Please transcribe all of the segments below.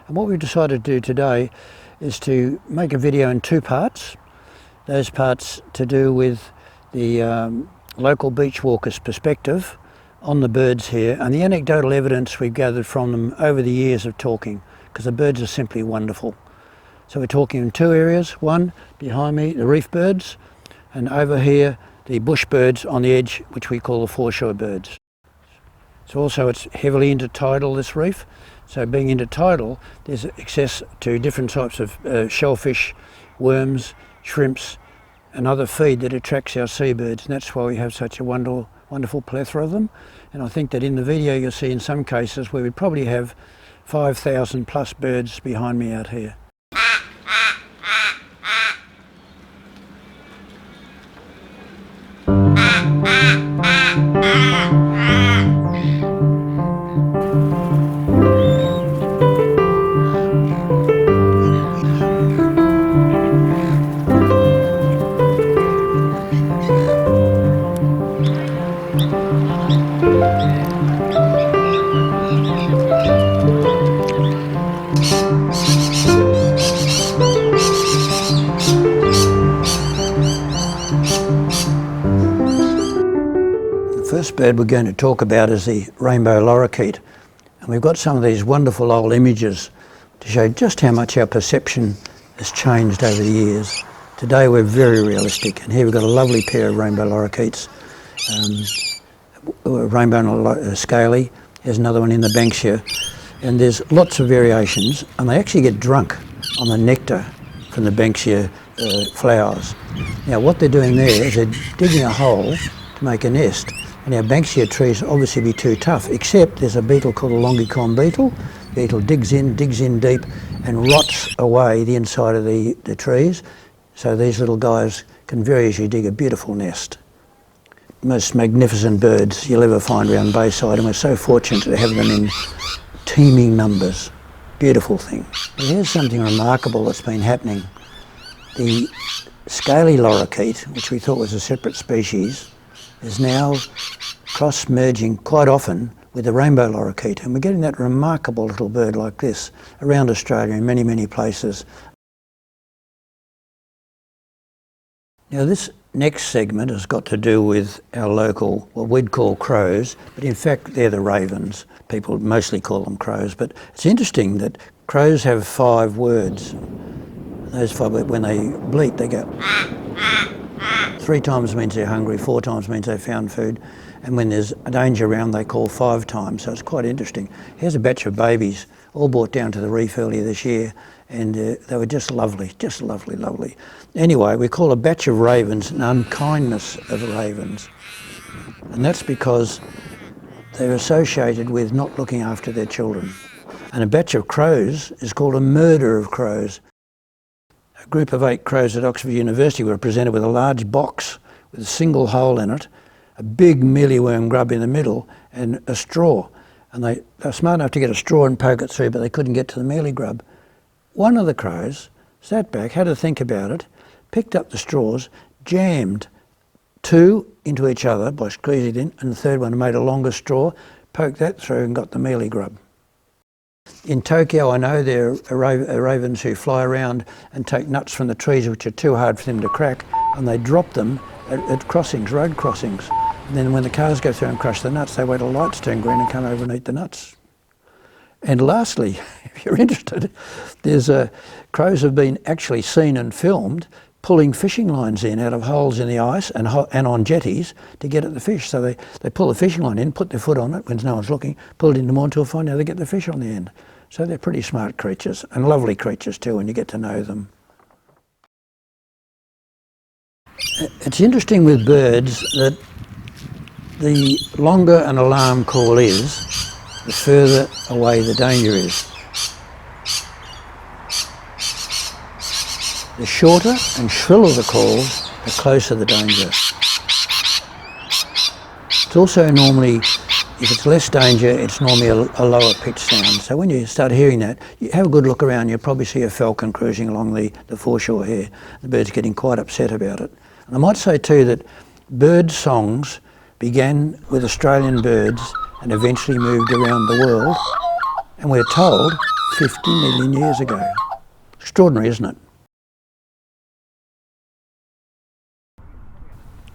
And what we've decided to do today is to make a video in two parts. Those parts to do with the local beach walkers' perspective on the birds here and the anecdotal evidence we've gathered from them over the years of talking, because the birds are simply wonderful. So we're talking in two areas. One, behind me, the reef birds, and over here, the bush birds on the edge, which we call the foreshore birds. So also it's heavily intertidal, this reef. So being intertidal, there's access to different types of shellfish, worms, shrimps, and other feed that attracts our seabirds, and that's why we have such a wonderful plethora of them. And I think that in the video you'll see in some cases where we probably have 5,000 plus birds behind me out here. The first bird we're going to talk about is the rainbow lorikeet, and we've got some of these wonderful old images to show just how much our perception has changed over the years. Today we're very realistic, and here we've got a lovely pair of rainbow lorikeets, rainbow scaly. There's another one in the banks here, and there's lots of variations, and they actually get drunk on the nectar from the Banksia flowers. Now what they're doing there is they're digging a hole to make a nest, and our Banksia trees obviously be too tough, except there's a beetle called a longicon beetle. The beetle digs in deep and rots away the inside of the trees, so these little guys can very easily dig a beautiful nest. Most magnificent birds you'll ever find around Bayside, and we're so fortunate to have them in teeming numbers. Beautiful thing. But here's something remarkable that's been happening. The scaly lorikeet, which we thought was a separate species, is now cross-merging quite often with the rainbow lorikeet, and we're getting that remarkable little bird like this around Australia in many, many places. Now this next segment has got to do with our local, what we'd call crows, but in fact they're the ravens. People mostly call them crows, but it's interesting that crows have 5 words. Those 5 words, when they bleat, they go 3 times means they're hungry, 4 times means they found food, and when there's a danger around they call 5 times, so it's quite interesting. Here's a batch of babies, all brought down to the reef earlier this year, and they were just lovely, lovely. Anyway, we call a batch of ravens an unkindness of ravens, and that's because they're associated with not looking after their children. And a batch of crows is called a murder of crows. A group of 8 crows at Oxford University were presented with a large box with a single hole in it, a big mealyworm grub in the middle, and a straw. And they were smart enough to get a straw and poke it through, but they couldn't get to the mealy grub. One of the crows sat back, had to think about it, picked up the straws, jammed 2 into each other by squeezing it in, and the third one made a longer straw, poked that through and got the mealy grub. In Tokyo, I know there are ravens who fly around and take nuts from the trees which are too hard for them to crack, and they drop them at crossings, road crossings. And then when the cars go through and crush the nuts, they wait till lights turn green and come over and eat the nuts. And lastly, if you're interested, there's crows have been actually seen and filmed pulling fishing lines in out of holes in the ice and on jetties to get at the fish. So they pull the fishing line in, put their foot on it when no one's looking, pull it into more until finally they get the fish on the end. So they're pretty smart creatures, and lovely creatures too when you get to know them. It's interesting with birds that the longer an alarm call is, the further away the danger is. The shorter and shriller the calls, the closer the danger. It's also normally, if it's less danger, it's normally a lower pitch sound. So when you start hearing that, you have a good look around, you'll probably see a falcon cruising along the foreshore here. The bird's getting quite upset about it. And I might say too that bird songs began with Australian birds and eventually moved around the world And we're told 50 million years ago. Extraordinary, isn't it?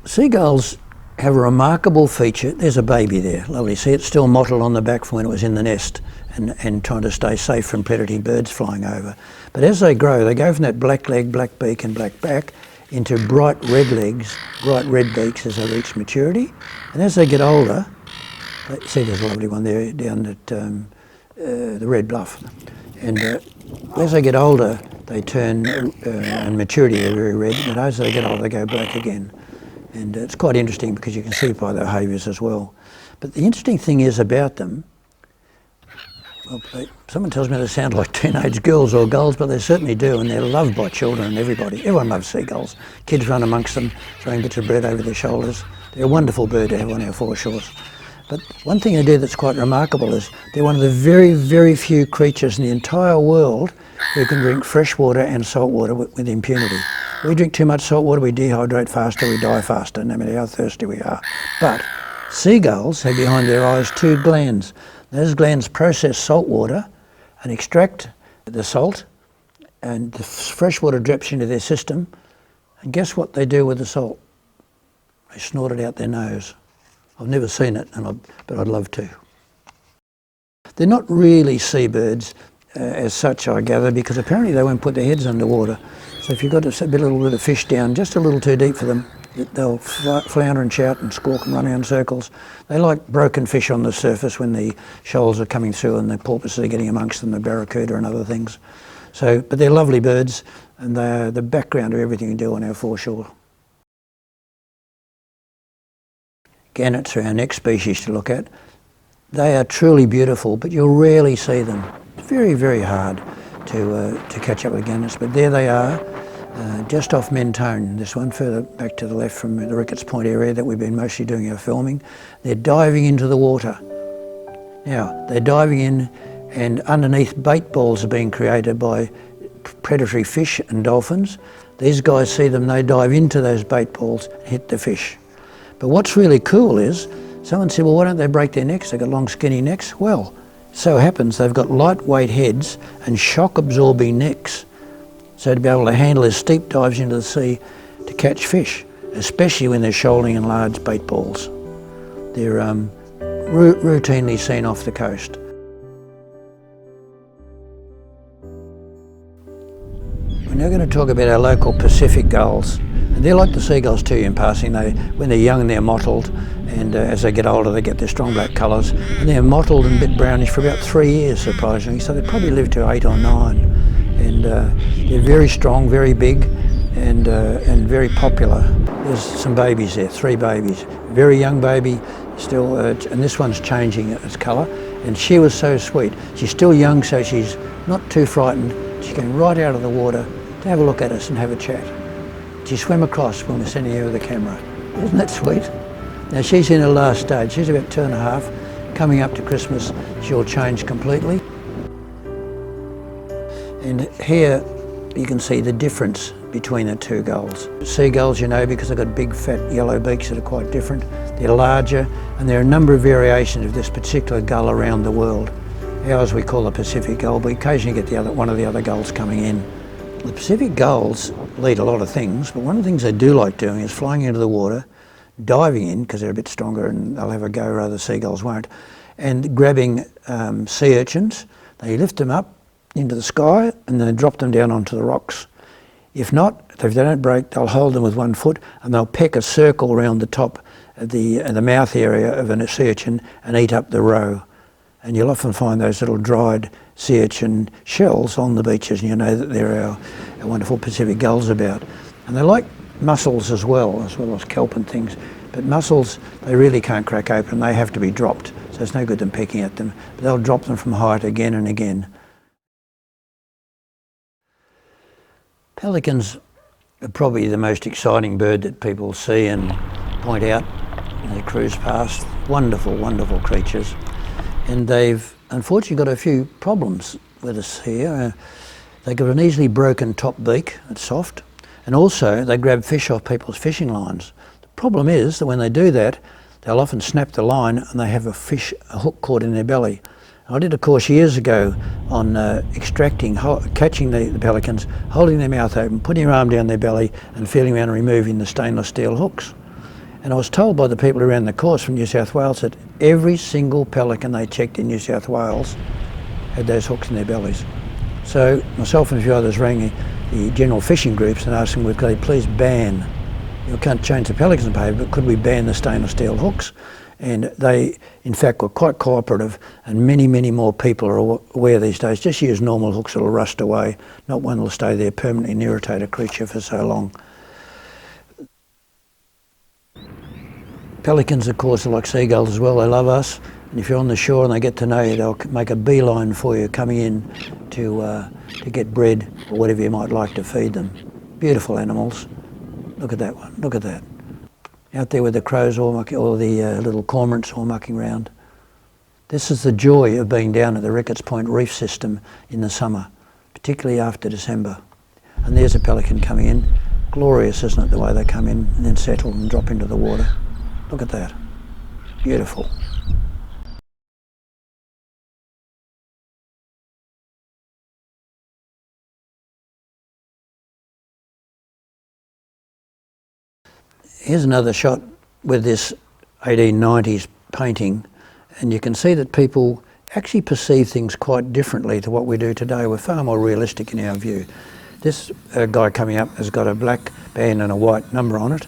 Seagulls have a remarkable feature. There's a baby there, lovely. See, it's still mottled on the back from when it was in the nest and trying to stay safe from predatory birds flying over. But as they grow, they go from that black leg, black beak and black back into bright red legs, bright red beaks as they reach maturity. And as they get older, see there's a lovely one there down at the Red Bluff. And as they get older, they turn, in maturity they're very red, but as they get older they go black again. And it's quite interesting because you can see by their behaviours as well. But the interesting thing is about them, well, someone tells me they sound like teenage girls or gulls, but they certainly do, and they're loved by children and everybody. Everyone loves seagulls. Kids run amongst them, throwing bits of bread over their shoulders. They're a wonderful bird to have on our foreshores. But one thing they do that's quite remarkable is they're one of the very, very few creatures in the entire world who can drink fresh water and salt water with impunity. We drink too much salt water, we dehydrate faster, we die faster, no matter how thirsty we are. But seagulls have behind their eyes two glands. Those glands process salt water and extract the salt, and the fresh water drips into their system. And guess what they do with the salt? They snort it out their nose. I've never seen it, but I'd love to. They're not really seabirds as such, I gather, because apparently they won't put their heads underwater. So if you've got a little bit of fish down, just a little too deep for them, they'll flounder and shout and squawk and run around in circles. They like broken fish on the surface when the shoals are coming through and the porpoises are getting amongst them, the barracuda and other things. So, but they're lovely birds, and they're the background of everything we do on our foreshore. Gannets are our next species to look at. They are truly beautiful, but you'll rarely see them. It's very, very hard to catch up with gannets, but there they are, just off Mentone, this one further back to the left from the Ricketts Point area that we've been mostly doing our filming. They're diving into the water. Now, they're diving in, and underneath bait balls are being created by predatory fish and dolphins. These guys see them, they dive into those bait balls and hit the fish. But what's really cool is, someone said, well, why don't they break their necks? They've got long skinny necks. Well, so happens they've got lightweight heads and shock absorbing necks, so to be able to handle their steep dives into the sea to catch fish, especially when they're shoaling in large bait balls. They're routinely seen off the coast. We're now going to talk about our local Pacific gulls. And they're like the seagulls too in passing. When they're young they're mottled, and as they get older they get their strong black colours, and they're mottled and a bit brownish for about 3 years surprisingly, so they probably live to 8 or 9. And they're very strong, very big, and very popular. There's some babies there, 3 babies. Very young baby still, and this one's changing its colour, and she was so sweet. She's still young, so she's not too frightened. She came right out of the water to have a look at us and have a chat. She swam across when we're sending her with the camera. Isn't that sweet? Now she's in her last stage. She's about 2.5. Coming up to Christmas, she'll change completely. And here you can see the difference between the two gulls. Seagulls, you know, because they've got big fat yellow beaks that are quite different. They're larger, and there are a number of variations of this particular gull around the world. Ours we call the Pacific gull, but we occasionally get one of the other gulls coming in. The Pacific gulls lead a lot of things, but one of the things they do like doing is flying into the water, diving in, because they're a bit stronger and they'll have a go, rather seagulls won't, and grabbing sea urchins. They lift them up into the sky and then drop them down onto the rocks. If not, if they don't break, they'll hold them with one foot and they'll peck a circle around the top of the mouth area of a sea urchin and eat up the roe. And you'll often find those little dried sea urchin shells on the beaches, and you know that they're our wonderful Pacific gulls about. And they like mussels as well as kelp and things. But mussels, they really can't crack open. They have to be dropped, so it's no good them pecking at them. But they'll drop them from height again and again. Pelicans are probably the most exciting bird that people see and point out when they cruise past. Wonderful, wonderful creatures. And they've unfortunately got a few problems with us here. They've got an easily broken top beak, it's soft, and also they grab fish off people's fishing lines. The problem is that when they do that, they'll often snap the line and they have a hook caught in their belly. I did a course years ago on catching the pelicans, holding their mouth open, putting your arm down their belly and feeling around and removing the stainless steel hooks. And I was told by the people who ran the course from New South Wales that every single pelican they checked in New South Wales had those hooks in their bellies. So myself and a few others rang the general fishing groups and asked them, could they please ban, you can't change the pelicans behaviour, but could we ban the stainless steel hooks? And they, in fact, were quite cooperative, and many, many more people are aware these days. Just use normal hooks that'll rust away, not one that'll stay there permanently and irritate a creature for so long. Pelicans, of course, are like seagulls as well. They love us, and if you're on the shore and they get to know you, they'll make a beeline for you coming in to get bread or whatever you might like to feed them. Beautiful animals. Look at that one, look at that. Out there with the crows or the little cormorants all mucking around. This is the joy of being down at the Ricketts Point Reef system in the summer, particularly after December. And there's a pelican coming in. Glorious, isn't it, the way they come in and then settle and drop into the water. Look at that. Beautiful. Here's another shot with this 1890s painting, and you can see that people actually perceive things quite differently to what we do today. We're far more realistic in our view. This guy coming up has got a black band and a white number on it,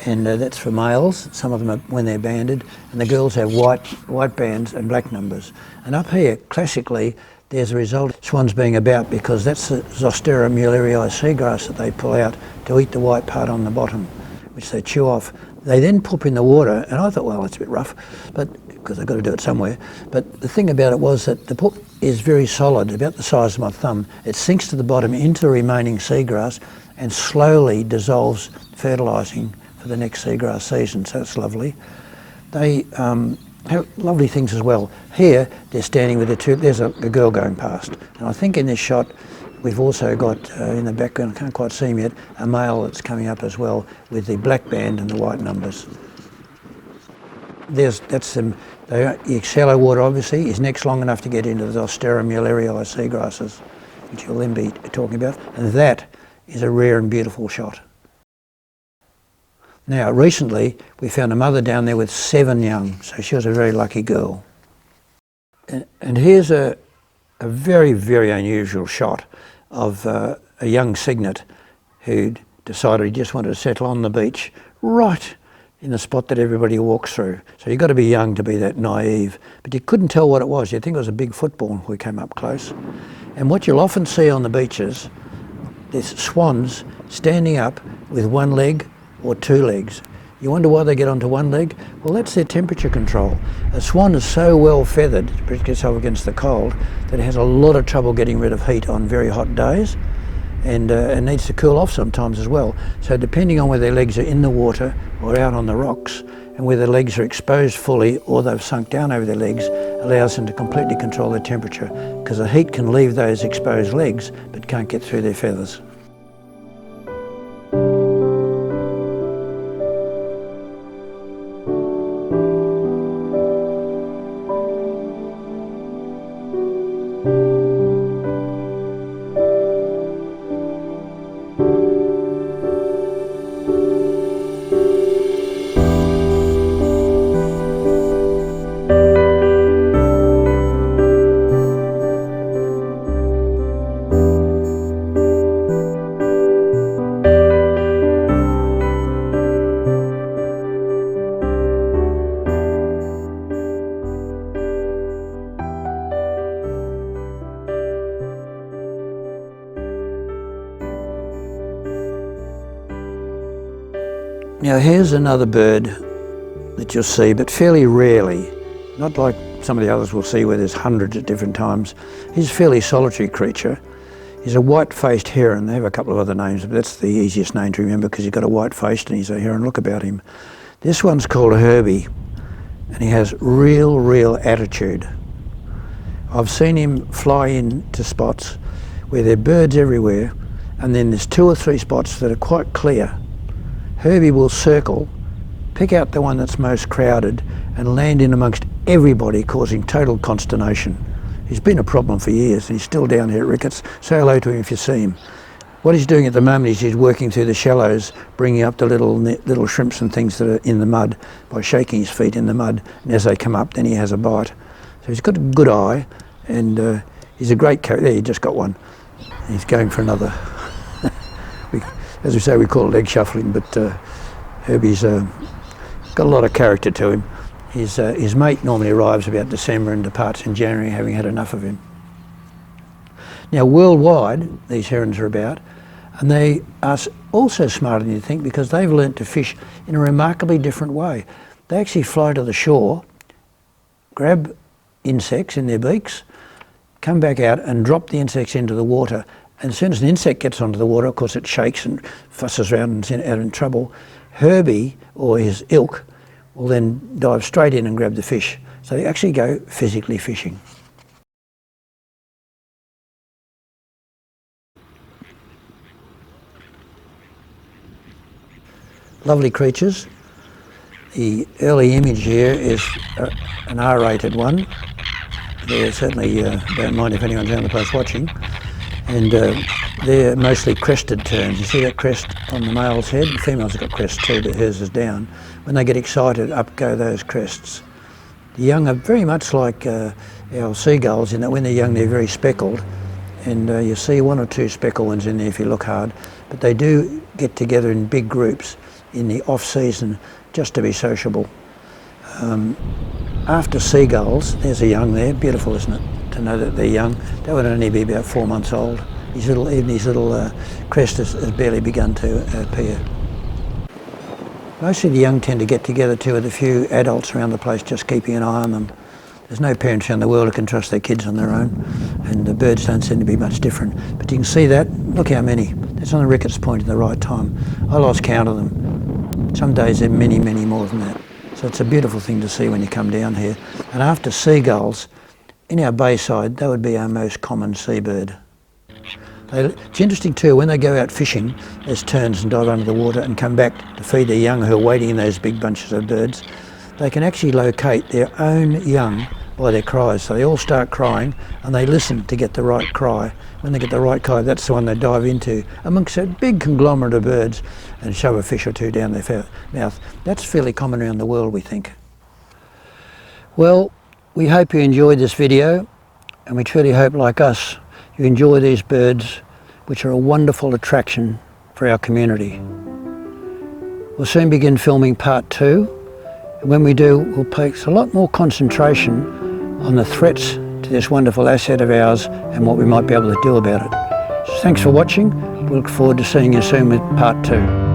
and that's for males. Some of them are when they're banded, and the girls have white bands and black numbers. And up here, classically, there's a result of swans being about because that's the Zostera mullerii seagrass that they pull out to eat the white part on the bottom, which they chew off. They then poop in the water, and I thought, well, that's a bit rough, but because they've got to do it somewhere. But the thing about it was that the poop is very solid, about the size of my thumb. It sinks to the bottom into the remaining seagrass and slowly dissolves, fertilising for the next seagrass season, so it's lovely. They have lovely things as well. Here, they're standing with there's a girl going past, and I think in this shot, we've also got in the background, I can't quite see him yet, a male that's coming up as well with the black band and the white numbers. That's them. The shallow water obviously, his neck's long enough to get into the Zostera mullerii seagrasses, which you'll then be talking about, and that is a rare and beautiful shot. Now recently we found a mother down there with 7 young, so she was a very lucky girl. And here's a very, very unusual shot of a young cygnet who'd decided he just wanted to settle on the beach right in the spot that everybody walks through. So you've got to be young to be that naive, but you couldn't tell what it was. You'd think it was a big football when we came up close. And what you'll often see on the beaches, there's swans standing up with one leg or 2 legs. You wonder why they get onto one leg? Well, that's their temperature control. A swan is so well feathered to protect itself against the cold that it has a lot of trouble getting rid of heat on very hot days, and needs to cool off sometimes as well. So depending on whether their legs are in the water or out on the rocks, and whether their legs are exposed fully or they've sunk down over their legs, allows them to completely control their temperature, because the heat can leave those exposed legs but can't get through their feathers. Now here's another bird that you'll see, but fairly rarely. Not like some of the others we'll see where there's hundreds at different times. He's a fairly solitary creature. He's a white-faced heron. They have a couple of other names, but that's the easiest name to remember because he's got a white face and he's a heron. Look about him. This one's called Herbie, and he has real attitude. I've seen him fly into spots where there are birds everywhere, and then there's 2 or 3 spots that are quite clear. Herbie will circle, pick out the one that's most crowded and land in amongst everybody, causing total consternation. He's been a problem for years and he's still down here at Ricketts. Say hello to him if you see him. What he's doing at the moment is he's working through the shallows, bringing up the little shrimps and things that are in the mud by shaking his feet in the mud, and as they come up then he has a bite. So he's got a good eye, and he's a great character. There, he just got one. He's going for another. As we say, we call it leg shuffling, but Herbie's got a lot of character to him. His mate normally arrives about December and departs in January, having had enough of him. Now, worldwide, these herons are about, and they are also smarter than you think because they've learnt to fish in a remarkably different way. They actually fly to the shore, grab insects in their beaks, come back out and drop the insects into the water. And as soon as an insect gets onto the water, of course it shakes and fusses around and is out in trouble. Herbie, or his ilk, will then dive straight in and grab the fish. So they actually go physically fishing. Lovely creatures. The early image here is an R-rated one. They certainly don't mind if anyone's around the place watching. And they're mostly crested terns. You see that crest on the male's head? The female's got crests too, but hers is down. When they get excited, up go those crests. The young are very much like our seagulls in that when they're young they're very speckled, and you see one or two speckled ones in there if you look hard, but they do get together in big groups in the off-season just to be sociable. After seagulls, there's a young there, beautiful isn't it, to know that they're young. That would only be about 4 months old. Even his little crest has barely begun to appear. Most of the young tend to get together too with a few adults around the place just keeping an eye on them. There's no parents around the world who can trust their kids on their own, and the birds don't seem to be much different. But you can see that, look how many. That's on the Ricketts point at the right time. I lost count of them. Some days there are many, many more than that. So it's a beautiful thing to see when you come down here. And after seagulls, in our Bayside, that would be our most common seabird. It's interesting too, when they go out fishing as terns and dive under the water and come back to feed their young who are waiting in those big bunches of birds, they can actually locate their own young by their cries. So they all start crying and they listen to get the right cry. When they get the right cry, that's the one they dive into amongst a big conglomerate of birds and shove a fish or two down their mouth. That's fairly common around the world, we think. Well, we hope you enjoyed this video, and we truly hope, like us, you enjoy these birds, which are a wonderful attraction for our community. We'll soon begin filming part 2, and when we do, we'll place a lot more concentration on the threats to this wonderful asset of ours and what we might be able to do about it. So thanks for watching. We look forward to seeing you soon with part 2.